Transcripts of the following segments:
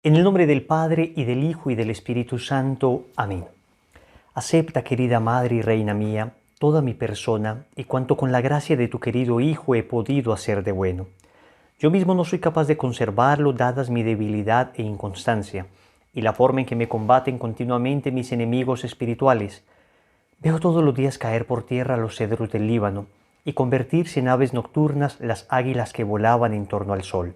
En el nombre del Padre, y del Hijo, y del Espíritu Santo. Amén. Acepta, querida Madre y Reina mía, toda mi persona y cuanto con la gracia de tu querido Hijo he podido hacer de bueno. Yo mismo no soy capaz de conservarlo, dadas mi debilidad e inconstancia, y la forma en que me combaten continuamente mis enemigos espirituales. Veo todos los días caer por tierra los cedros del Líbano, y convertirse en aves nocturnas las águilas que volaban en torno al sol.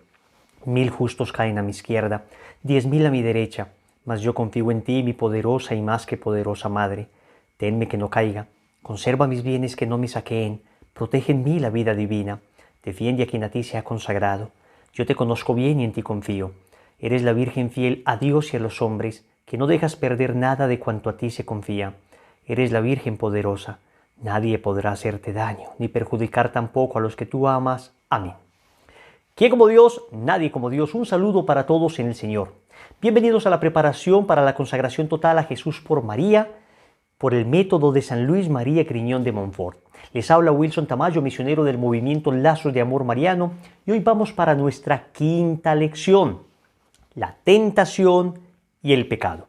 1000 justos caen a mi izquierda, 10.000 a mi derecha, mas yo confío en ti, mi poderosa y más que poderosa Madre. Tenme que no caiga, conserva mis bienes que no me saqueen, protege en mí la vida divina, defiende a quien a ti se ha consagrado. Yo te conozco bien y en ti confío. Eres la Virgen fiel a Dios y a los hombres, que no dejas perder nada de cuanto a ti se confía. Eres la Virgen poderosa, nadie podrá hacerte daño, ni perjudicar tampoco a los que tú amas. Amén. ¿Quién como Dios? Nadie como Dios. Un saludo para todos en el Señor. Bienvenidos a la preparación para la consagración total a Jesús por María, por el método de San Luis María Griñón de Montfort. Les habla Wilson Tamayo, misionero del movimiento Lazos de Amor Mariano, y hoy vamos para nuestra quinta lección, la tentación y el pecado.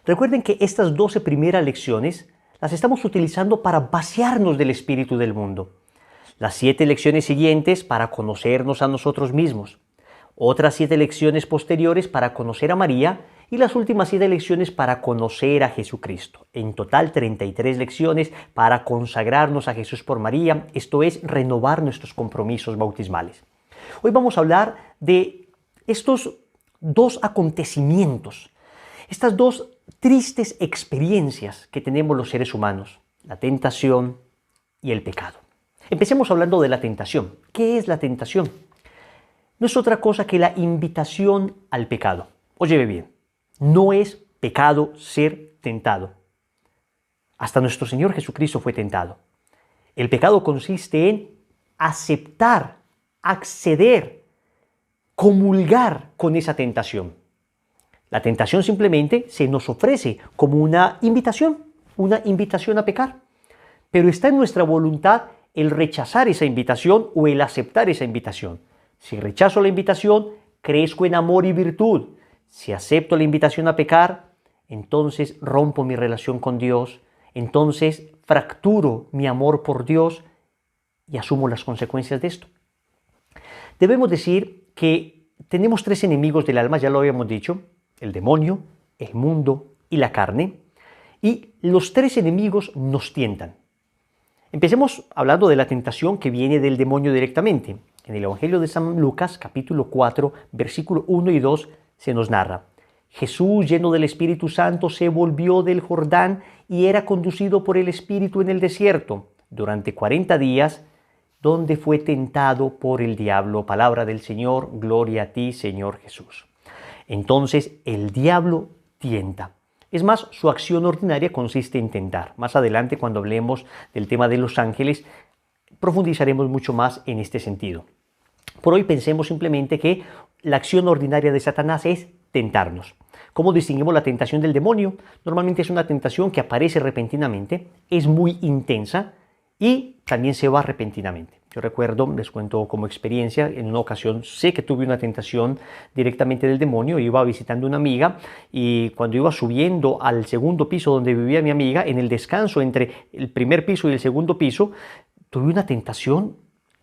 Recuerden que estas 12 primeras lecciones las estamos utilizando para vaciarnos del espíritu del mundo. Las 7 lecciones siguientes para conocernos a nosotros mismos, otras 7 lecciones posteriores para conocer a María y las últimas 7 lecciones para conocer a Jesucristo. En total 33 lecciones para consagrarnos a Jesús por María, esto es, renovar nuestros compromisos bautismales. Hoy vamos a hablar de estos 2 acontecimientos, estas 2 tristes experiencias que tenemos los seres humanos, la tentación y el pecado. Empecemos hablando de la tentación. ¿Qué es la tentación? No es otra cosa que la invitación al pecado. Óyeme bien, no es pecado ser tentado. Hasta nuestro Señor Jesucristo fue tentado. El pecado consiste en aceptar, acceder, comulgar con esa tentación. La tentación simplemente se nos ofrece como una invitación a pecar. Pero está en nuestra voluntad el rechazar esa invitación o el aceptar esa invitación. Si rechazo la invitación, crezco en amor y virtud. Si acepto la invitación a pecar, entonces rompo mi relación con Dios, entonces fracturo mi amor por Dios y asumo las consecuencias de esto. Debemos decir que tenemos 3 enemigos del alma, ya lo habíamos dicho, el demonio, el mundo y la carne, y los 3 enemigos nos tientan. Empecemos hablando de la tentación que viene del demonio directamente. En el Evangelio de San Lucas, capítulo 4, versículo 1 y 2, se nos narra: Jesús, lleno del Espíritu Santo, se volvió del Jordán y era conducido por el Espíritu en el desierto durante 40 días, donde fue tentado por el diablo. Palabra del Señor, gloria a ti, Señor Jesús. Entonces, el diablo tienta. Es más, su acción ordinaria consiste en tentar. Más adelante, cuando hablemos del tema de los ángeles, profundizaremos mucho más en este sentido. Por hoy pensemos simplemente que la acción ordinaria de Satanás es tentarnos. ¿Cómo distinguimos la tentación del demonio? Normalmente es una tentación que aparece repentinamente, es muy intensa y también se va repentinamente. Yo recuerdo, les cuento como experiencia, en una ocasión sé que tuve una tentación directamente del demonio. Iba visitando una amiga y cuando iba subiendo al segundo piso donde vivía mi amiga, en el descanso entre el primer piso y el segundo piso, tuve una tentación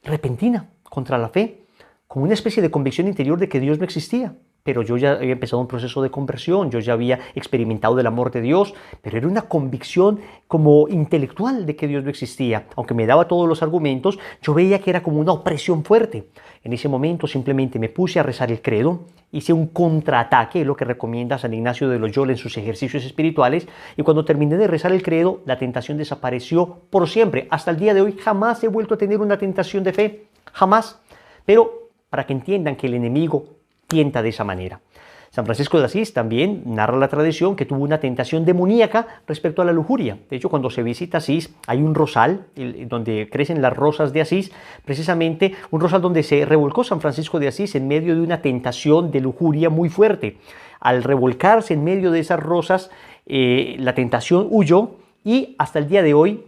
repentina contra la fe, como una especie de convicción interior de que Dios no existía. Pero yo ya había empezado un proceso de conversión, yo ya había experimentado el amor de Dios, pero era una convicción como intelectual de que Dios no existía. Aunque me daba todos los argumentos, yo veía que era como una opresión fuerte. En ese momento simplemente me puse a rezar el credo, hice un contraataque, lo que recomienda San Ignacio de Loyola en sus ejercicios espirituales, y cuando terminé de rezar el credo, la tentación desapareció por siempre. Hasta el día de hoy jamás he vuelto a tener una tentación de fe, jamás. Pero para que entiendan que el enemigo tienta de esa manera. San Francisco de Asís también narra la tradición que tuvo una tentación demoníaca respecto a la lujuria. De hecho, cuando se visita Asís, hay un rosal donde crecen las rosas de Asís, precisamente un rosal donde se revolcó San Francisco de Asís en medio de una tentación de lujuria muy fuerte. Al revolcarse en medio de esas rosas, la tentación huyó y hasta el día de hoy,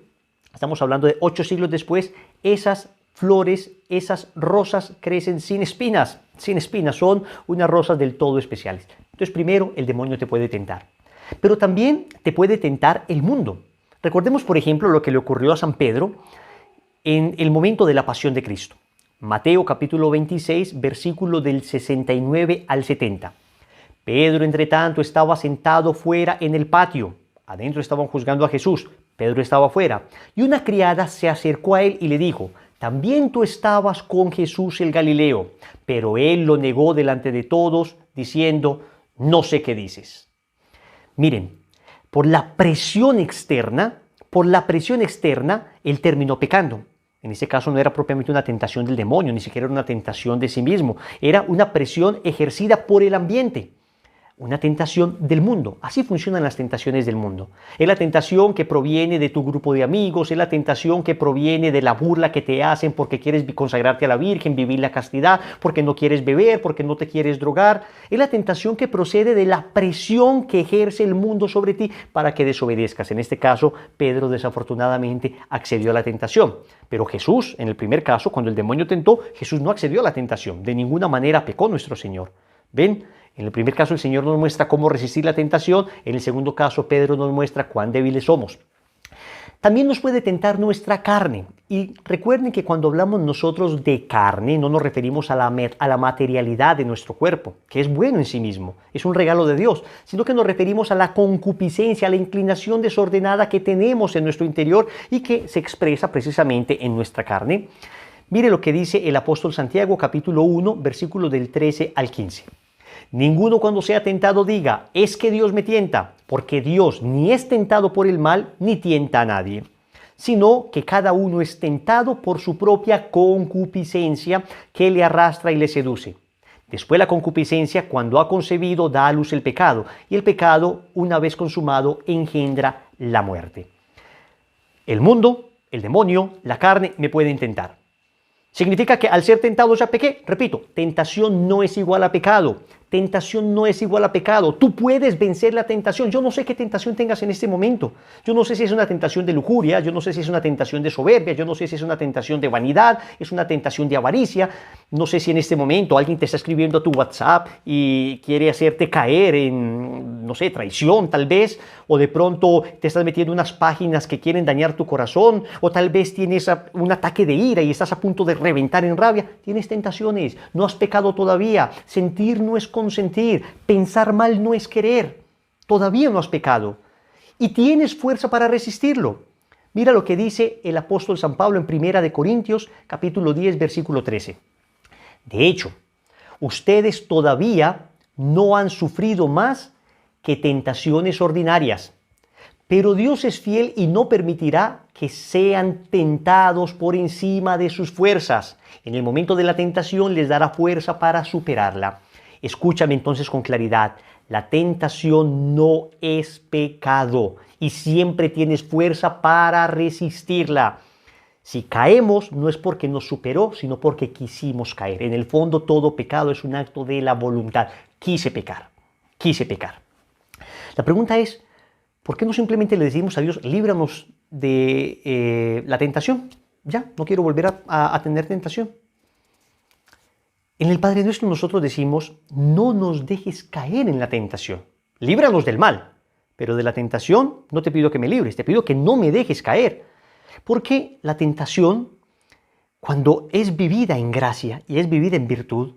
estamos hablando de 8 siglos después, esas flores, esas rosas crecen sin espinas, son unas rosas del todo especiales. Entonces, primero, el demonio te puede tentar. Pero también te puede tentar el mundo. Recordemos, por ejemplo, lo que le ocurrió a San Pedro en el momento de la pasión de Cristo. Mateo capítulo 26, versículo del 69 al 70. Pedro, entre tanto, estaba sentado fuera en el patio. Adentro estaban juzgando a Jesús. Pedro estaba fuera. Y una criada se acercó a él y le dijo: también tú estabas con Jesús el Galileo. Pero él lo negó delante de todos, diciendo: no sé qué dices. Miren, por la presión externa, él terminó pecando. En ese caso no era propiamente una tentación del demonio, ni siquiera era una tentación de sí mismo. Era una presión ejercida por el ambiente. Una tentación del mundo. Así funcionan las tentaciones del mundo. Es la tentación que proviene de tu grupo de amigos, es la tentación que proviene de la burla que te hacen porque quieres consagrarte a la Virgen, vivir la castidad, porque no quieres beber, porque no te quieres drogar. Es la tentación que procede de la presión que ejerce el mundo sobre ti para que desobedezcas. En este caso, Pedro desafortunadamente accedió a la tentación. Pero Jesús, en el primer caso, cuando el demonio tentó, Jesús no accedió a la tentación. De ninguna manera pecó nuestro Señor. ¿Ven? En el primer caso el Señor nos muestra cómo resistir la tentación, en el segundo caso Pedro nos muestra cuán débiles somos. También nos puede tentar nuestra carne. Y recuerden que cuando hablamos nosotros de carne no nos referimos a la materialidad de nuestro cuerpo, que es bueno en sí mismo, es un regalo de Dios, sino que nos referimos a la concupiscencia, a la inclinación desordenada que tenemos en nuestro interior y que se expresa precisamente en nuestra carne. Mire lo que dice el apóstol Santiago, capítulo 1, versículos del 13 al 15. Ninguno cuando sea tentado diga: es que Dios me tienta, porque Dios ni es tentado por el mal, ni tienta a nadie, sino que cada uno es tentado por su propia concupiscencia que le arrastra y le seduce. Después la concupiscencia, cuando ha concebido, da a luz el pecado, y el pecado, una vez consumado, engendra la muerte. El mundo, el demonio, la carne me pueden tentar. ¿Significa que al ser tentado ya pequé? Repito, tentación no es igual a pecado. Tentación no es igual a pecado. Tú puedes vencer la tentación. Yo no sé qué tentación tengas en este momento. Yo no sé si es una tentación de lujuria, yo no sé si es una tentación de soberbia, yo no sé si es una tentación de vanidad, es una tentación de avaricia. No sé si en este momento alguien te está escribiendo a tu WhatsApp y quiere hacerte caer en, no sé, traición tal vez, o de pronto te estás metiendo en unas páginas que quieren dañar tu corazón, o tal vez tienes un ataque de ira y estás a punto de reventar en rabia. Tienes tentaciones, no has pecado todavía. Sentir no es consentir, pensar mal no es querer. Todavía no has pecado y tienes fuerza para resistirlo. Mira lo que dice el apóstol San Pablo en 1 Corintios capítulo 10 versículo 13. De hecho, ustedes todavía no han sufrido más que tentaciones ordinarias, pero Dios es fiel y no permitirá que sean tentados por encima de sus fuerzas. En el momento de la tentación les dará fuerza para superarla. Escúchame entonces con claridad. La tentación no es pecado y siempre tienes fuerza para resistirla. Si caemos no es porque nos superó, sino porque quisimos caer. En el fondo todo pecado es un acto de la voluntad. Quise pecar. La pregunta es, ¿por qué no simplemente le decimos a Dios: líbranos de la tentación? Ya, no quiero volver a tener tentación. En el Padre Nuestro nosotros decimos: no nos dejes caer en la tentación. Líbranos del mal. Pero de la tentación no te pido que me libres, te pido que no me dejes caer. Porque la tentación, cuando es vivida en gracia y es vivida en virtud,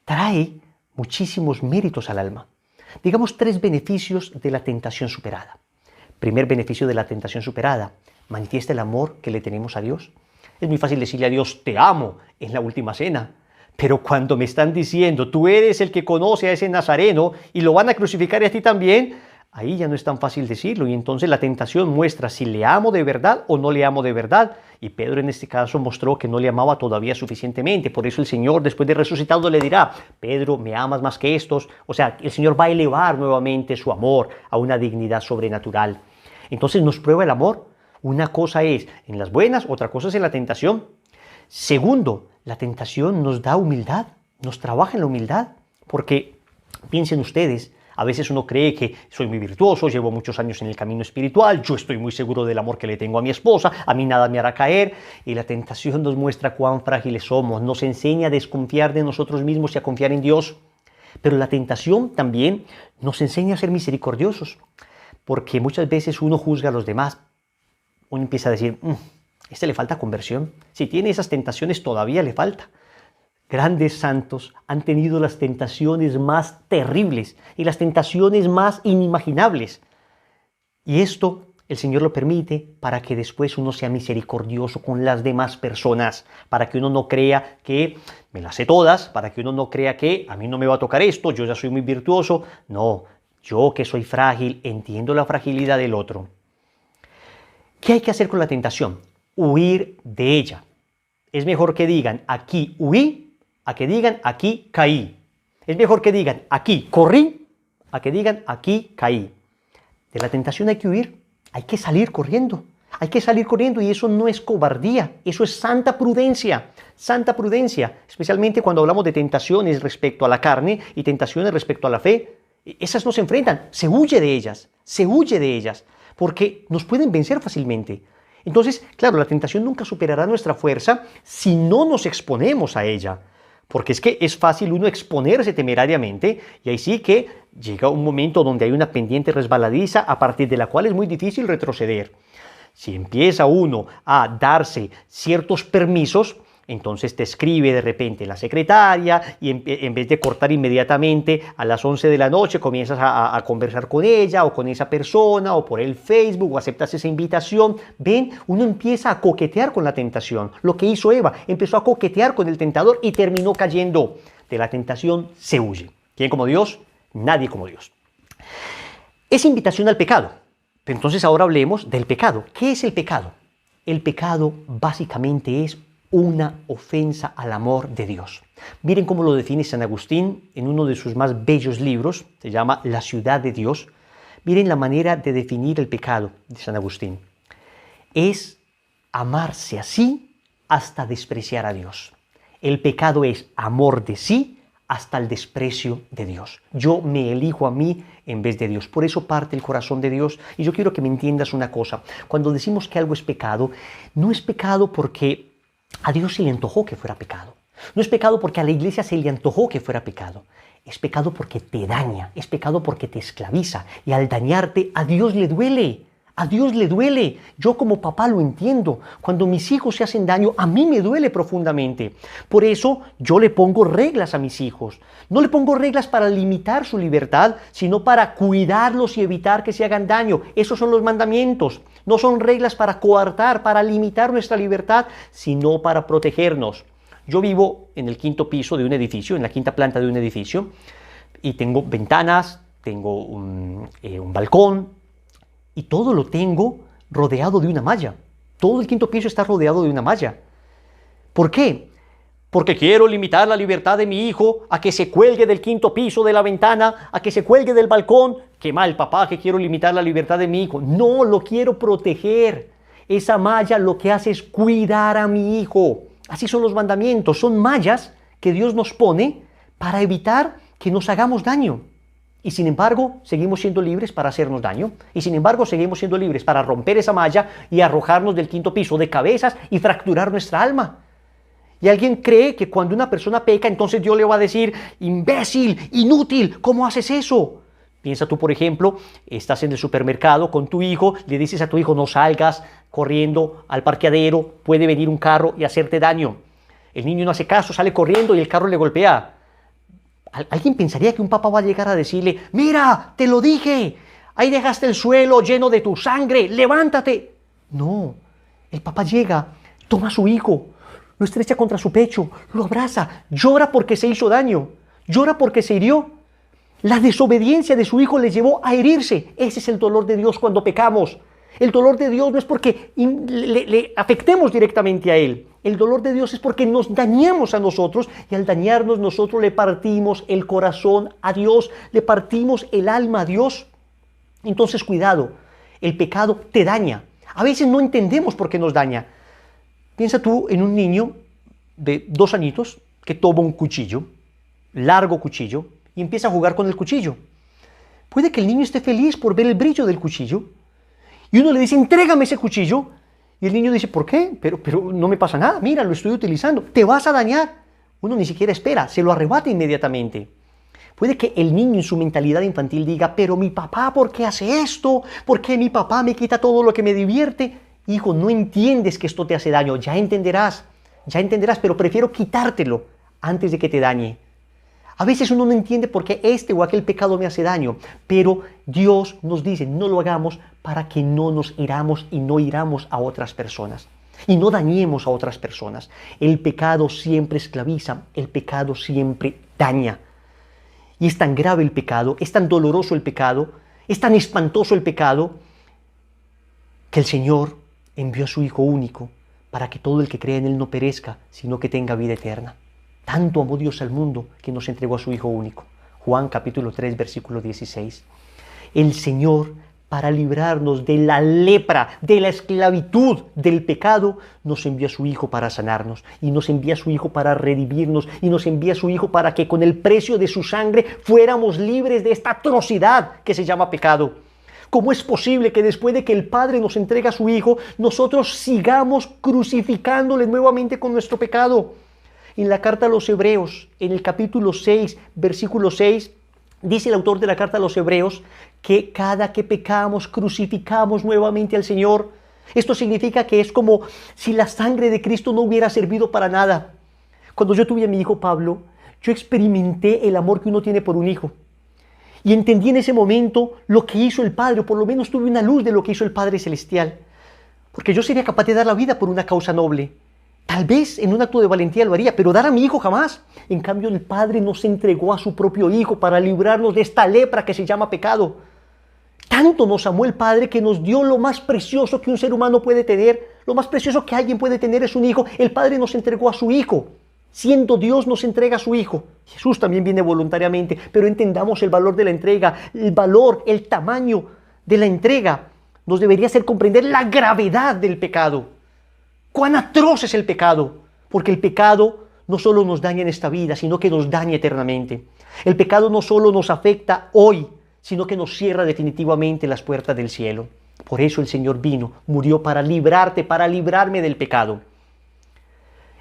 trae muchísimos méritos al alma. Digamos 3 beneficios de la tentación superada. Primer beneficio de la tentación superada: manifiesta el amor que le tenemos a Dios. Es muy fácil decirle a Dios: te amo, en la última cena. Pero cuando me están diciendo: tú eres el que conoce a ese nazareno y lo van a crucificar a ti también, ahí ya no es tan fácil decirlo. Y entonces la tentación muestra si le amo de verdad o no le amo de verdad. Y Pedro en este caso mostró que no le amaba todavía suficientemente. Por eso el Señor, después de resucitado, le dirá: Pedro, ¿me amas más que estos? O sea, el Señor va a elevar nuevamente su amor a una dignidad sobrenatural. Entonces nos prueba el amor. Una cosa es en las buenas, otra cosa es en la tentación. Segundo, la tentación nos da humildad, nos trabaja en la humildad, porque piensen ustedes, a veces uno cree que soy muy virtuoso, llevo muchos años en el camino espiritual, yo estoy muy seguro del amor que le tengo a mi esposa, a mí nada me hará caer, y la tentación nos muestra cuán frágiles somos, nos enseña a desconfiar de nosotros mismos y a confiar en Dios. Pero la tentación también nos enseña a ser misericordiosos, porque muchas veces uno juzga a los demás. Uno empieza a decir, este le falta conversión. Si tiene esas tentaciones todavía le falta. Grandes santos han tenido las tentaciones más terribles y las tentaciones más inimaginables. Y esto el Señor lo permite para que después uno sea misericordioso con las demás personas, para que uno no crea que me las sé todas, para que uno no crea que a mí no me va a tocar esto, yo ya soy muy virtuoso. No, yo que soy frágil, entiendo la fragilidad del otro. ¿Qué hay que hacer con la tentación? Huir de ella. Es mejor que digan aquí huí, a que digan aquí caí. Es mejor que digan aquí corrí, a que digan aquí caí. De la tentación hay que huir, hay que salir corriendo. Hay que salir corriendo y eso no es cobardía, eso es santa prudencia, especialmente cuando hablamos de tentaciones respecto a la carne y tentaciones respecto a la fe. Esas no se enfrentan, se huye de ellas, porque nos pueden vencer fácilmente. Entonces, claro, la tentación nunca superará nuestra fuerza si no nos exponemos a ella. Porque es que es fácil uno exponerse temerariamente y ahí sí que llega un momento donde hay una pendiente resbaladiza a partir de la cual es muy difícil retroceder. Si empieza uno a darse ciertos permisos, entonces te escribe de repente la secretaria y en vez de cortar inmediatamente a las 11 de la noche comienzas a conversar con ella o con esa persona o por el Facebook o aceptas esa invitación. Ven, uno empieza a coquetear con la tentación. Lo que hizo Eva, empezó a coquetear con el tentador y terminó cayendo. De la tentación se huye. ¿Quién como Dios? Nadie como Dios. Es invitación al pecado. Pero entonces ahora hablemos del pecado. ¿Qué es el pecado? El pecado básicamente es una ofensa al amor de Dios. Miren cómo lo define San Agustín en uno de sus más bellos libros, se llama La ciudad de Dios. Miren la manera de definir el pecado de San Agustín. Es amarse a sí hasta despreciar a Dios. El pecado es amor de sí hasta el desprecio de Dios. Yo me elijo a mí en vez de Dios. Por eso parte el corazón de Dios. Y yo quiero que me entiendas una cosa. Cuando decimos que algo es pecado, no es pecado porque a Dios se le antojó que fuera pecado. No es pecado porque a la iglesia se le antojó que fuera pecado. Es pecado porque te daña, es pecado porque te esclaviza. Y al dañarte, a Dios le duele. A Dios le duele. Yo como papá lo entiendo. Cuando mis hijos se hacen daño, a mí me duele profundamente. Por eso yo le pongo reglas a mis hijos. No le pongo reglas para limitar su libertad, sino para cuidarlos y evitar que se hagan daño. Esos son los mandamientos. No son reglas para coartar, para limitar nuestra libertad, sino para protegernos. Yo vivo en el 5º piso de un edificio, en la 5ª planta de un edificio, y tengo ventanas, tengo un balcón, y todo lo tengo rodeado de una malla. Todo el 5º piso está rodeado de una malla. ¿Por qué? Porque quiero limitar la libertad de mi hijo a que se cuelgue del 5º piso de la ventana, a que se cuelgue del balcón. Qué mal, papá, que quiero limitar la libertad de mi hijo. No, lo quiero proteger. Esa malla lo que hace es cuidar a mi hijo. Así son los mandamientos. Son mallas que Dios nos pone para evitar que nos hagamos daño. Y sin embargo, seguimos siendo libres para hacernos daño. Y sin embargo, seguimos siendo libres para romper esa malla y arrojarnos del 5º piso de cabezas y fracturar nuestra alma. Y alguien cree que cuando una persona peca, entonces Dios le va a decir, imbécil, inútil, ¿cómo haces eso? Piensa tú, por ejemplo, estás en el supermercado con tu hijo, le dices a tu hijo, no salgas corriendo al parqueadero, puede venir un carro y hacerte daño. El niño no hace caso, sale corriendo y el carro le golpea. ¿Alguien pensaría que un papá va a llegar a decirle, mira, te lo dije, ahí dejaste el suelo lleno de tu sangre, levántate? No, el papá llega, toma a su hijo, lo estrecha contra su pecho, lo abraza, llora porque se hizo daño, llora porque se hirió. La desobediencia de su hijo le llevó a herirse. Ese es el dolor de Dios cuando pecamos. El dolor de Dios no es porque le afectemos directamente a Él. El dolor de Dios es porque nos dañamos a nosotros y al dañarnos nosotros le partimos el corazón a Dios, le partimos el alma a Dios. Entonces cuidado, el pecado te daña. A veces no entendemos por qué nos daña. Piensa tú en un niño de 2 añitos que toma un cuchillo, largo cuchillo, y empieza a jugar con el cuchillo. Puede que el niño esté feliz por ver el brillo del cuchillo. Y uno le dice, entrégame ese cuchillo. Y el niño dice, ¿por qué? Pero no me pasa nada, mira, lo estoy utilizando. Te vas a dañar. Uno ni siquiera espera, se lo arrebata inmediatamente. Puede que el niño en su mentalidad infantil diga, pero mi papá, ¿por qué hace esto? ¿Por qué mi papá me quita todo lo que me divierte? Hijo, no entiendes que esto te hace daño, ya entenderás, pero prefiero quitártelo antes de que te dañe. A veces uno no entiende por qué este o aquel pecado me hace daño, pero Dios nos dice, no lo hagamos para que no nos hiramos y no hiramos a otras personas. Y no dañemos a otras personas. El pecado siempre esclaviza, el pecado siempre daña. Y es tan grave el pecado, es tan doloroso el pecado, es tan espantoso el pecado, que el Señor envió a su Hijo único para que todo el que cree en Él no perezca, sino que tenga vida eterna. Tanto amó Dios al mundo que nos entregó a su Hijo único. Juan capítulo 3, versículo 16. El Señor, para librarnos de la lepra, de la esclavitud del pecado, nos envía a su Hijo para sanarnos, y nos envía a su Hijo para redimirnos, y nos envía a su Hijo para que con el precio de su sangre fuéramos libres de esta atrocidad que se llama pecado. ¿Cómo es posible que después de que el Padre nos entrega a su Hijo, nosotros sigamos crucificándole nuevamente con nuestro pecado? En la carta a los Hebreos, en el capítulo 6, versículo 6, dice el autor de la carta a los Hebreos que cada que pecamos, crucificamos nuevamente al Señor. Esto significa que es como si la sangre de Cristo no hubiera servido para nada. Cuando yo tuve a mi hijo Pablo, yo experimenté el amor que uno tiene por un hijo. Y entendí en ese momento lo que hizo el Padre, o por lo menos tuve una luz de lo que hizo el Padre Celestial. Porque yo sería capaz de dar la vida por una causa noble. Tal vez en un acto de valentía lo haría, pero dar a mi hijo jamás. En cambio, el Padre nos entregó a su propio Hijo para librarnos de esta lepra que se llama pecado. Tanto nos amó el Padre que nos dio lo más precioso que un ser humano puede tener. Lo más precioso que alguien puede tener es un hijo. El Padre nos entregó a su Hijo. Siendo Dios, nos entrega a su Hijo. Jesús también viene voluntariamente, pero entendamos el valor de la entrega, el valor, el tamaño de la entrega. Nos debería hacer comprender la gravedad del pecado. Cuán atroz es el pecado, porque el pecado no solo nos daña en esta vida, sino que nos daña eternamente. El pecado no solo nos afecta hoy, sino que nos cierra definitivamente las puertas del cielo. Por eso el Señor vino, murió para librarte, para librarme del pecado.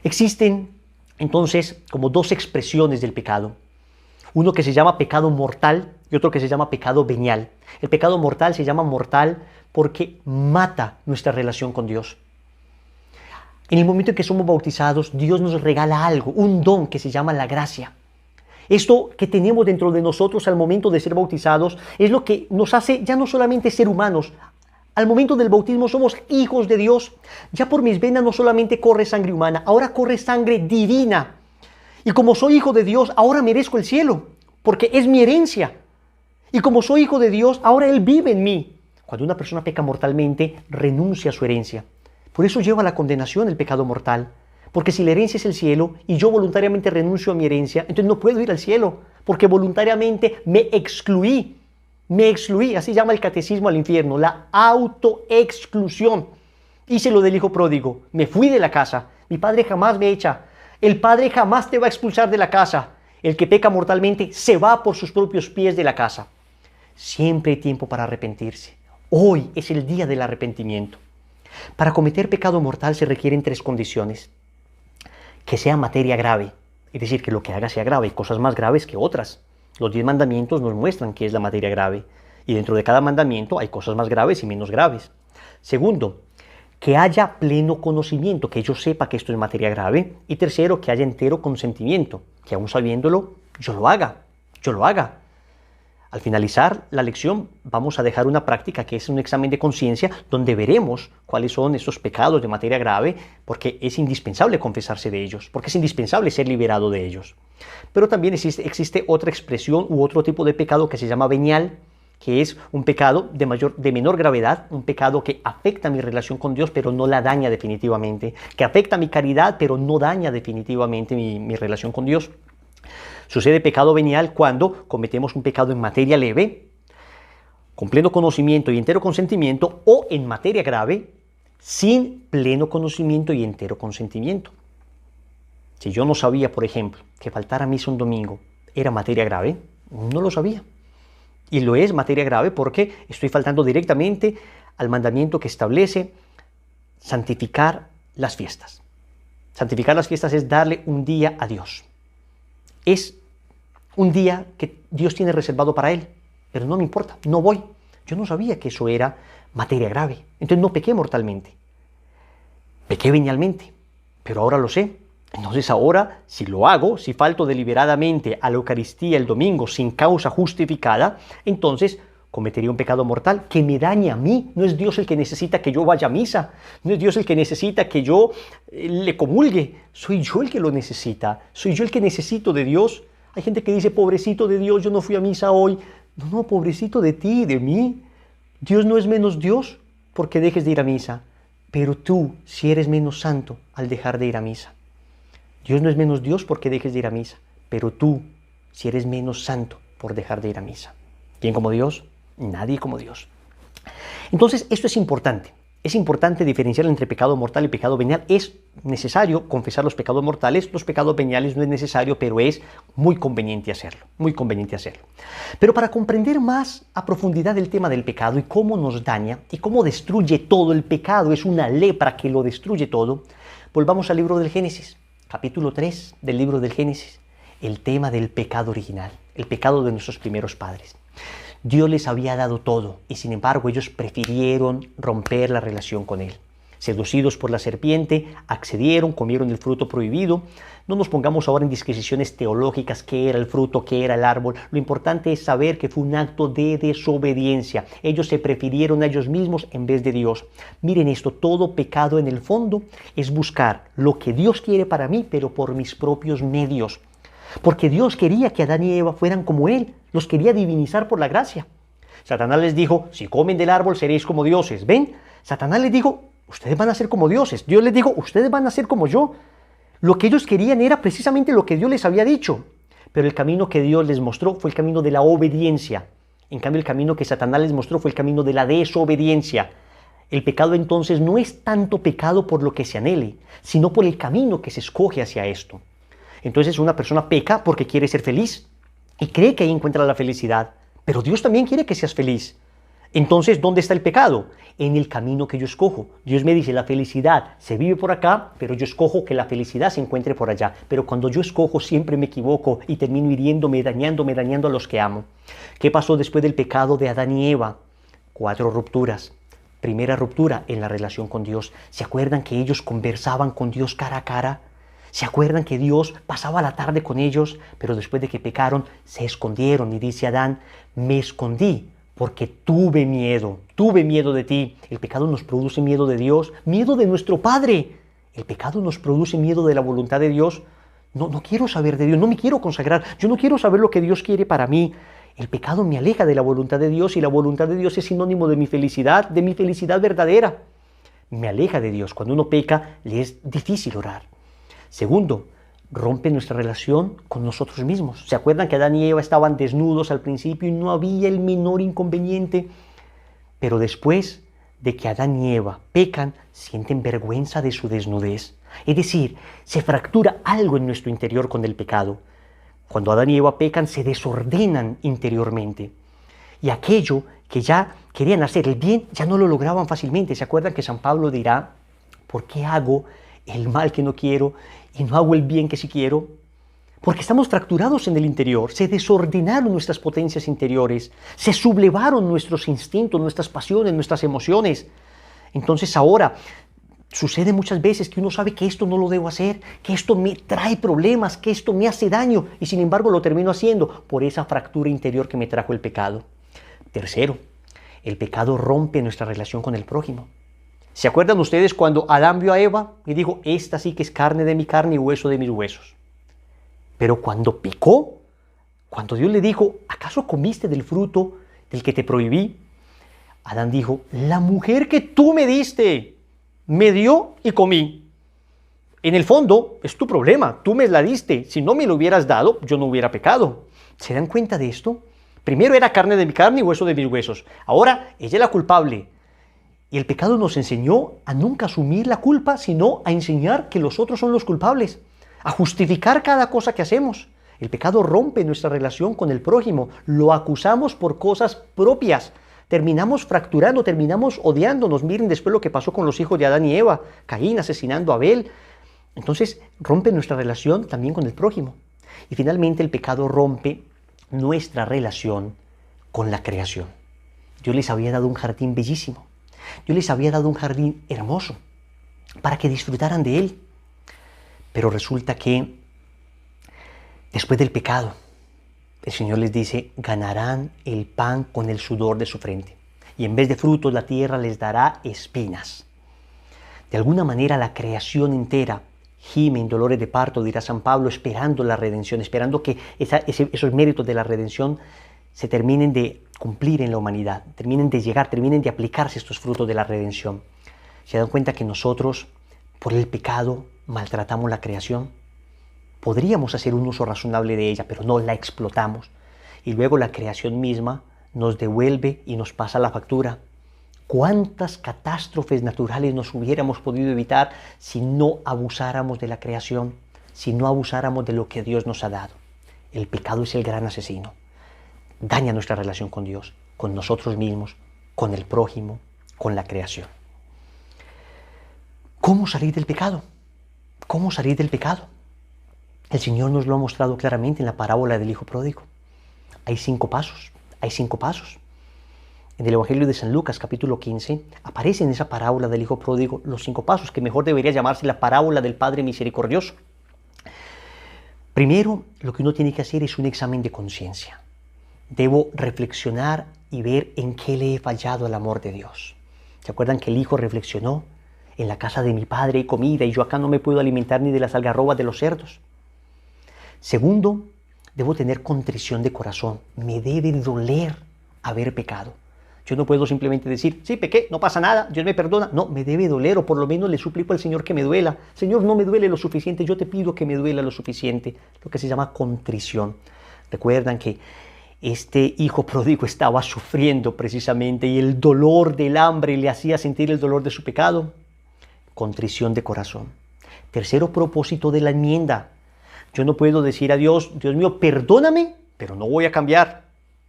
Existen entonces como dos expresiones del pecado. Uno que se llama pecado mortal y otro que se llama pecado venial. El pecado mortal se llama mortal porque mata nuestra relación con Dios. En el momento en que somos bautizados, Dios nos regala algo, un don que se llama la gracia. Esto que tenemos dentro de nosotros al momento de ser bautizados es lo que nos hace ya no solamente ser humanos. Al momento del bautismo somos hijos de Dios. Ya por mis venas no solamente corre sangre humana, ahora corre sangre divina. Y como soy hijo de Dios, ahora merezco el cielo, porque es mi herencia. Y como soy hijo de Dios, ahora Él vive en mí. Cuando una persona peca mortalmente, renuncia a su herencia. Por eso lleva a la condenación el pecado mortal. Porque si la herencia es el cielo y yo voluntariamente renuncio a mi herencia, entonces no puedo ir al cielo, porque voluntariamente me excluí, así llama el catecismo al infierno, la autoexclusión. Hice lo del hijo pródigo, me fui de la casa, mi padre jamás me echa, el padre jamás te va a expulsar de la casa, el que peca mortalmente se va por sus propios pies de la casa. Siempre hay tiempo para arrepentirse, hoy es el día del arrepentimiento. Para cometer pecado mortal se requieren tres condiciones. Que sea materia grave, es decir, que lo que haga sea grave, hay cosas más graves que otras. Los 10 mandamientos nos muestran qué es la materia grave, y dentro de cada mandamiento hay cosas más graves y menos graves. Segundo, que haya pleno conocimiento, que yo sepa que esto es materia grave. Y tercero, que haya entero consentimiento, que aún sabiéndolo, yo lo haga. Al finalizar la lección vamos a dejar una práctica que es un examen de conciencia donde veremos cuáles son estos pecados de materia grave, porque es indispensable confesarse de ellos, porque es indispensable ser liberado de ellos. Pero también existe otra expresión u otro tipo de pecado que se llama venial, que es un pecado de menor gravedad, un pecado que afecta mi relación con Dios pero no la daña definitivamente, que afecta mi caridad pero no daña definitivamente mi relación con Dios. Sucede pecado venial cuando cometemos un pecado en materia leve, con pleno conocimiento y entero consentimiento, o en materia grave, sin pleno conocimiento y entero consentimiento. Si yo no sabía, por ejemplo, que faltar a misa un domingo era materia grave, no lo sabía. Y lo es materia grave porque estoy faltando directamente al mandamiento que establece santificar las fiestas. Santificar las fiestas es darle un día a Dios. Es un día que Dios tiene reservado para él, pero no me importa, no voy. Yo no sabía que eso era materia grave, entonces no pequé mortalmente, pequé venialmente, pero ahora lo sé. Entonces ahora, si lo hago, si falto deliberadamente a la Eucaristía el domingo sin causa justificada, entonces cometería un pecado mortal que me daña a mí. No es Dios el que necesita que yo vaya a misa, no es Dios el que necesita que yo le comulgue, soy yo el que lo necesita, soy yo el que necesito de Dios. Hay gente que dice, pobrecito de Dios, yo no fui a misa hoy. No, no, pobrecito de ti y de mí. Dios no es menos Dios porque dejes de ir a misa, pero tú sí eres menos santo al dejar de ir a misa. Dios no es menos Dios porque dejes de ir a misa, pero tú si eres menos santo por dejar de ir a misa. ¿Quién como Dios? Nadie como Dios. Entonces, esto es importante. Es importante diferenciar entre pecado mortal y pecado venial. Es necesario confesar los pecados mortales, los pecados veniales no es necesario, pero es muy conveniente hacerlo, muy conveniente hacerlo. Pero para comprender más a profundidad el tema del pecado y cómo nos daña y cómo destruye todo, el pecado es una lepra que lo destruye todo, volvamos al libro del Génesis. Capítulo 3 del libro del Génesis, el tema del pecado original, el pecado de nuestros primeros padres. Dios les había dado todo y sin embargo ellos prefirieron romper la relación con Él. Seducidos por la serpiente, accedieron, comieron el fruto prohibido. No nos pongamos ahora en disquisiciones teológicas, qué era el fruto, qué era el árbol. Lo importante es saber que fue un acto de desobediencia. Ellos se prefirieron a ellos mismos en vez de Dios. Miren esto, todo pecado en el fondo es buscar lo que Dios quiere para mí, pero por mis propios medios. Porque Dios quería que Adán y Eva fueran como Él, los quería divinizar por la gracia. Satanás les dijo, si comen del árbol seréis como dioses. ¿Ven? Satanás les dijo, ustedes van a ser como dioses. Dios les dijo, ustedes van a ser como yo. Lo que ellos querían era precisamente lo que Dios les había dicho. Pero el camino que Dios les mostró fue el camino de la obediencia. En cambio, el camino que Satanás les mostró fue el camino de la desobediencia. El pecado entonces no es tanto pecado por lo que se anhele, sino por el camino que se escoge hacia esto. Entonces una persona peca porque quiere ser feliz y cree que ahí encuentra la felicidad. Pero Dios también quiere que seas feliz. Entonces, ¿dónde está el pecado? En el camino que yo escojo. Dios me dice, la felicidad se vive por acá, pero yo escojo que la felicidad se encuentre por allá. Pero cuando yo escojo siempre me equivoco y termino hiriéndome, dañando a los que amo. ¿Qué pasó después del pecado de Adán y Eva? 4 rupturas. Primera ruptura en la relación con Dios. ¿Se acuerdan que ellos conversaban con Dios cara a cara? ¿Se acuerdan que Dios pasaba la tarde con ellos? Pero después de que pecaron, se escondieron. Y dice Adán, me escondí porque tuve miedo de ti. El pecado nos produce miedo de Dios, miedo de nuestro Padre. El pecado nos produce miedo de la voluntad de Dios. No quiero saber de Dios, no me quiero consagrar, yo no quiero saber lo que Dios quiere para mí. El pecado me aleja de la voluntad de Dios y la voluntad de Dios es sinónimo de mi felicidad verdadera. Me aleja de Dios. Cuando uno peca, le es difícil orar. Segundo, rompe nuestra relación con nosotros mismos. ¿Se acuerdan que Adán y Eva estaban desnudos al principio y no había el menor inconveniente? Pero después de que Adán y Eva pecan, sienten vergüenza de su desnudez. Es decir, se fractura algo en nuestro interior con el pecado. Cuando Adán y Eva pecan, se desordenan interiormente. Y aquello que ya querían hacer, el bien, ya no lo lograban fácilmente. ¿Se acuerdan que San Pablo dirá, ¿por qué hago el mal que no quiero y no hago el bien que sí quiero? Porque estamos fracturados en el interior, se desordenaron nuestras potencias interiores, se sublevaron nuestros instintos, nuestras pasiones, nuestras emociones. Entonces ahora sucede muchas veces que uno sabe que esto no lo debo hacer, que esto me trae problemas, que esto me hace daño y sin embargo lo termino haciendo por esa fractura interior que me trajo el pecado. Tercero, el pecado rompe nuestra relación con el prójimo. ¿Se acuerdan ustedes cuando Adán vio a Eva y dijo, esta sí que es carne de mi carne y hueso de mis huesos? Pero cuando pecó, cuando Dios le dijo, ¿acaso comiste del fruto del que te prohibí? Adán dijo, la mujer que tú me diste, me dio y comí. En el fondo, es tu problema, tú me la diste. Si no me lo hubieras dado, yo no hubiera pecado. ¿Se dan cuenta de esto? Primero era carne de mi carne y hueso de mis huesos. Ahora ella es la culpable. Y el pecado nos enseñó a nunca asumir la culpa, sino a enseñar que los otros son los culpables, a justificar cada cosa que hacemos. El pecado rompe nuestra relación con el prójimo, lo acusamos por cosas propias, terminamos fracturando, terminamos odiándonos. Miren después lo que pasó con los hijos de Adán y Eva, Caín asesinando a Abel. Entonces rompe nuestra relación también con el prójimo. Y finalmente el pecado rompe nuestra relación con la creación. Dios les había dado un jardín bellísimo. Dios les había dado un jardín hermoso para que disfrutaran de él. Pero resulta que después del pecado, el Señor les dice, ganarán el pan con el sudor de su frente. Y en vez de frutos, la tierra les dará espinas. De alguna manera, la creación entera gime en dolores de parto, dirá San Pablo, esperando la redención, esperando que esos méritos de la redención se terminen de cumplir en la humanidad, terminen de llegar, terminen de aplicarse estos frutos de la redención. ¿Se dan cuenta que nosotros, por el pecado, maltratamos la creación? Podríamos hacer un uso razonable de ella, pero no la explotamos. Y luego la creación misma nos devuelve y nos pasa la factura. ¿Cuántas catástrofes naturales nos hubiéramos podido evitar si no abusáramos de la creación, si no abusáramos de lo que Dios nos ha dado? El pecado es el gran asesino. Daña nuestra relación con Dios, con nosotros mismos, con el prójimo, con la creación. ¿Cómo salir del pecado? ¿Cómo salir del pecado? El Señor nos lo ha mostrado claramente en la parábola del Hijo Pródigo. Hay 5 pasos, hay 5 pasos. En el Evangelio de San Lucas, capítulo 15, aparece en esa parábola del Hijo Pródigo los 5 pasos, que mejor debería llamarse la parábola del Padre Misericordioso. Primero, lo que uno tiene que hacer es un examen de conciencia. Debo reflexionar y ver en qué le he fallado al amor de Dios. ¿Se acuerdan que el Hijo reflexionó? En la casa de mi Padre hay comida y yo acá no me puedo alimentar ni de las algarrobas de los cerdos. Segundo, debo tener contrición de corazón. Me debe doler haber pecado. Yo no puedo simplemente decir, sí, pequé, no pasa nada, Dios me perdona. No, me debe doler, o por lo menos le suplico al Señor que me duela. Señor, no me duele lo suficiente, yo te pido que me duela lo suficiente. Lo que se llama contrición. Recuerdan que este hijo pródigo estaba sufriendo precisamente y el dolor del hambre le hacía sentir el dolor de su pecado. Contrición de corazón. Tercero propósito de la enmienda. Yo no puedo decir a Dios, Dios mío, perdóname, pero no voy a cambiar.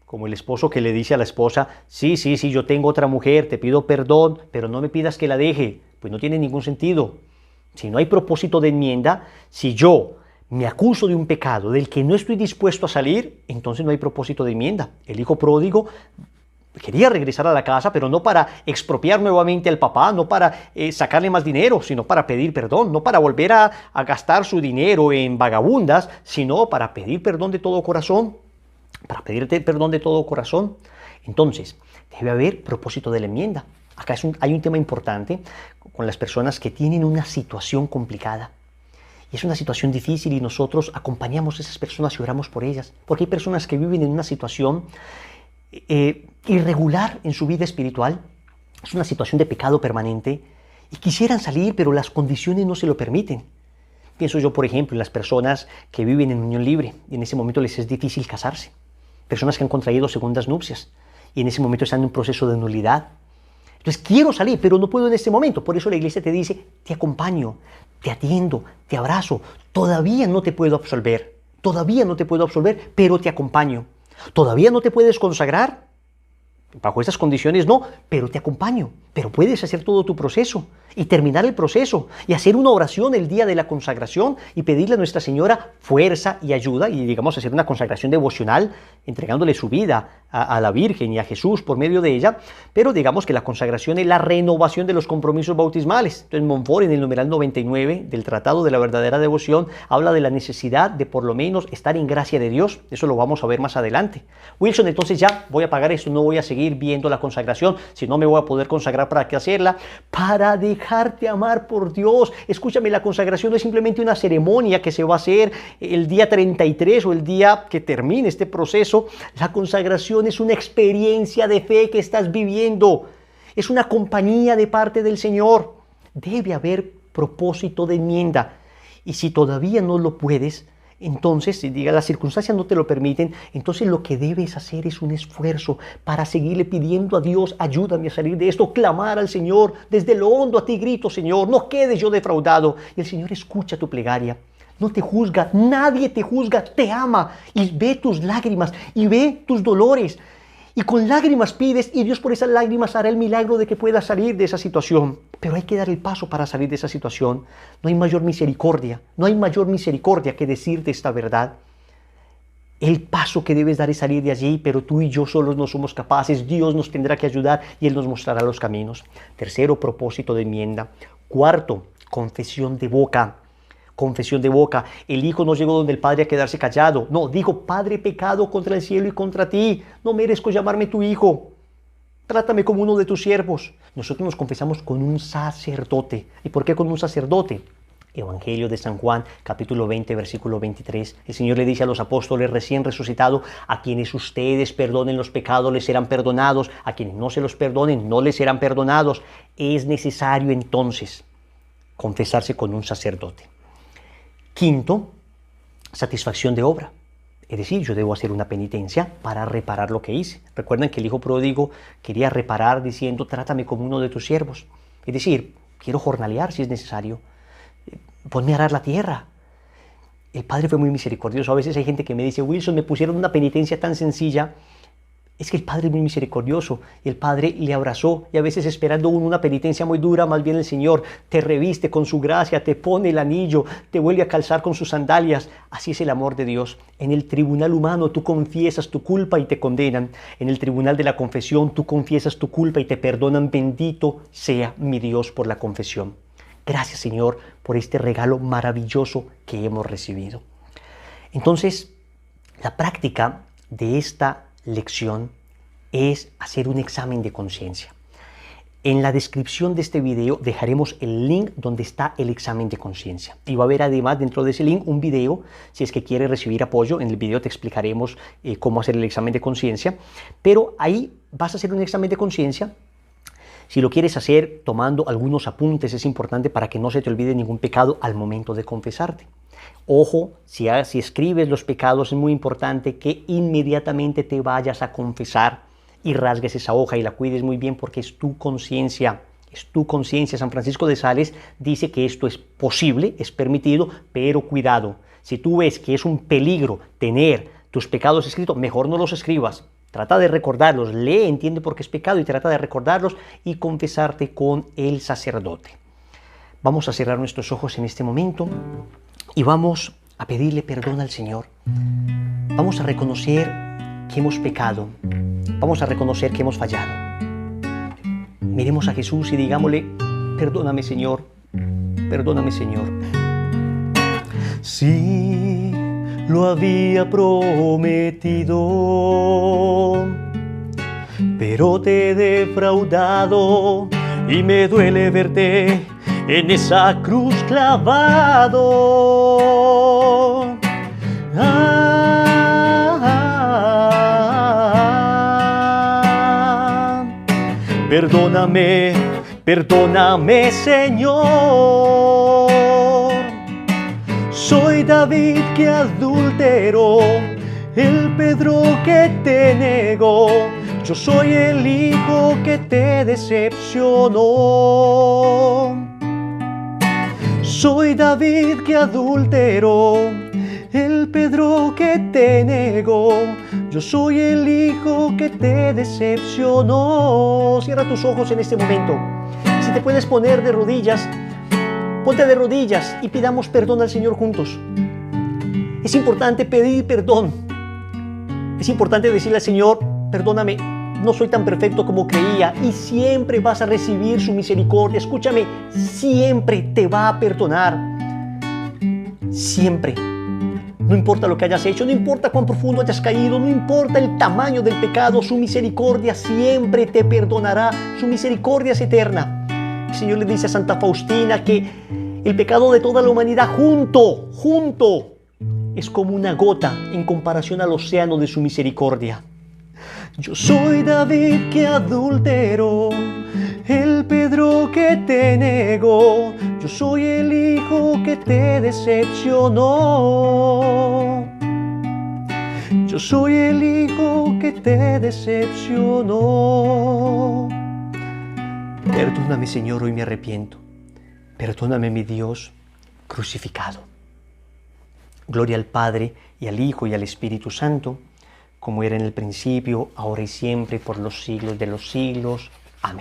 Como el esposo que le dice a la esposa, sí, yo tengo otra mujer, te pido perdón, pero no me pidas que la deje. Pues no tiene ningún sentido. Si no hay propósito de enmienda, si yo me acuso de un pecado del que no estoy dispuesto a salir, entonces no hay propósito de enmienda. El hijo pródigo quería regresar a la casa, pero no para expropiar nuevamente al papá, no para sacarle más dinero, sino para pedir perdón, no para volver a gastar su dinero en vagabundas, sino para pedir perdón de todo corazón, para pedirte perdón de todo corazón. Entonces, debe haber propósito de la enmienda. Acá hay un tema importante con las personas que tienen una situación complicada. Y es una situación difícil y nosotros acompañamos a esas personas y oramos por ellas. Porque hay personas que viven en una situación irregular en su vida espiritual. Es una situación de pecado permanente y quisieran salir, pero las condiciones no se lo permiten. Pienso yo, por ejemplo, en las personas que viven en unión libre y en ese momento les es difícil casarse. Personas que han contraído segundas nupcias y en ese momento están en un proceso de nulidad. Entonces quiero salir, pero no puedo en este momento. Por eso la iglesia te dice, te acompaño, te atiendo, te abrazo. Todavía no te puedo absolver, pero te acompaño. ¿Todavía no te puedes consagrar? Bajo esas condiciones no, pero te acompaño. Pero puedes hacer todo tu proceso y terminar el proceso y hacer una oración el día de la consagración y pedirle a Nuestra Señora fuerza y ayuda y digamos hacer una consagración devocional entregándole su vida a la Virgen y a Jesús por medio de ella, pero digamos que la consagración es la renovación de los compromisos bautismales. Entonces Montfort en el numeral 99 del Tratado de la Verdadera Devoción habla de la necesidad de por lo menos estar en gracia de Dios. Eso lo vamos a ver más adelante. Wilson, entonces ya voy a pagar esto, no voy a seguir viendo la consagración, si no me voy a poder consagrar, ¿para qué hacerla? Para dejarte amar por Dios. Escúchame, la consagración no es simplemente una ceremonia que se va a hacer el día 33 o el día que termine este proceso. La consagración es una experiencia de fe que estás viviendo. Es una compañía de parte del Señor. Debe haber propósito de enmienda. Y si todavía no lo puedes, entonces, si las circunstancias no te lo permiten, entonces lo que debes hacer es un esfuerzo para seguirle pidiendo a Dios, ayúdame a salir de esto, clamar al Señor, desde lo hondo a ti grito, Señor, no quedes yo defraudado. Y el Señor escucha tu plegaria, no te juzga, nadie te juzga, te ama y ve tus lágrimas y ve tus dolores. Y con lágrimas pides y Dios por esas lágrimas hará el milagro de que puedas salir de esa situación. Pero hay que dar el paso para salir de esa situación. No hay mayor misericordia que decirte esta verdad. El paso que debes dar es salir de allí, pero tú y yo solos no somos capaces. Dios nos tendrá que ayudar y Él nos mostrará los caminos. Tercero, propósito de enmienda. Cuarto, confesión de boca. Confesión de boca. El hijo no llegó donde el padre a quedarse callado. No, dijo: Padre, he pecado contra el cielo y contra ti. No merezco llamarme tu hijo. Trátame como uno de tus siervos. Nosotros nos confesamos con un sacerdote. ¿Y por qué con un sacerdote? Evangelio de San Juan, capítulo 20, versículo 23. El Señor le dice a los apóstoles recién resucitados: a quienes ustedes perdonen los pecados les serán perdonados, a quienes no se los perdonen no les serán perdonados. Es necesario entonces confesarse con un sacerdote. Quinto, satisfacción de obra. Es decir, yo debo hacer una penitencia para reparar lo que hice. Recuerden que el hijo pródigo quería reparar diciendo: trátame como uno de tus siervos. Es decir, quiero jornalear si es necesario. Ponme a arar la tierra. El padre fue muy misericordioso. A veces hay gente que me dice: Wilson, me pusieron una penitencia tan sencilla. Es que el padre es muy misericordioso. El padre le abrazó, y a veces, esperando una penitencia muy dura, más bien el Señor te reviste con su gracia, te pone el anillo, te vuelve a calzar con sus sandalias. Así es el amor de Dios. En el tribunal humano tú confiesas tu culpa y te condenan. En el tribunal de la confesión tú confiesas tu culpa y te perdonan. Bendito sea mi Dios por la confesión. Gracias, Señor, por este regalo maravilloso que hemos recibido. Entonces, la práctica de esta lección es hacer un examen de conciencia. En la descripción de este video dejaremos el link donde está el examen de conciencia. Y va a haber además dentro de ese link un video, si es que quieres recibir apoyo. En el video te explicaremos cómo hacer el examen de conciencia. Pero ahí vas a hacer un examen de conciencia. Si lo quieres hacer tomando algunos apuntes, es importante para que no se te olvide ningún pecado al momento de confesarte. Ojo, si escribes los pecados, es muy importante que inmediatamente te vayas a confesar y rasgues esa hoja y la cuides muy bien, porque es tu conciencia. Es tu conciencia. San Francisco de Sales dice que esto es posible, es permitido, pero cuidado. Si tú ves que es un peligro tener tus pecados escritos, mejor no los escribas. Trata de recordarlos, lee, entiende por qué es pecado y trata de recordarlos y confesarte con el sacerdote. Vamos a cerrar nuestros ojos en este momento y vamos a pedirle perdón al Señor. Vamos a reconocer que hemos pecado. Vamos a reconocer que hemos fallado. Miremos a Jesús y digámosle: perdóname, Señor. Perdóname, Señor. Sí, lo había prometido, pero te he defraudado y me duele verte en esa cruz clavado. Perdóname, perdóname, Señor. Soy David que adulteró, el Pedro que te negó. Yo soy el hijo que te decepcionó. Soy David que adulteró, el Pedro que te negó. Yo soy el hijo que te decepcionó. Cierra tus ojos en este momento. Si te puedes poner de rodillas, ponte de rodillas y pidamos perdón al Señor juntos. Es importante pedir perdón. Es importante decirle al Señor: perdóname, no soy tan perfecto como creía, y siempre vas a recibir su misericordia. Escúchame, siempre te va a perdonar. Siempre. No importa lo que hayas hecho, no importa cuán profundo hayas caído, no importa el tamaño del pecado, su misericordia siempre te perdonará. Su misericordia es eterna. El Señor le dice a Santa Faustina que el pecado de toda la humanidad junto, es como una gota en comparación al océano de su misericordia. Yo soy David que adulteró, el Pedro que te negó. Yo soy el hijo que te decepcionó. Yo soy el hijo que te decepcionó. Perdóname, Señor, hoy me arrepiento. Perdóname, mi Dios crucificado. Gloria al Padre, y al Hijo, y al Espíritu Santo, como era en el principio, ahora y siempre, por los siglos de los siglos.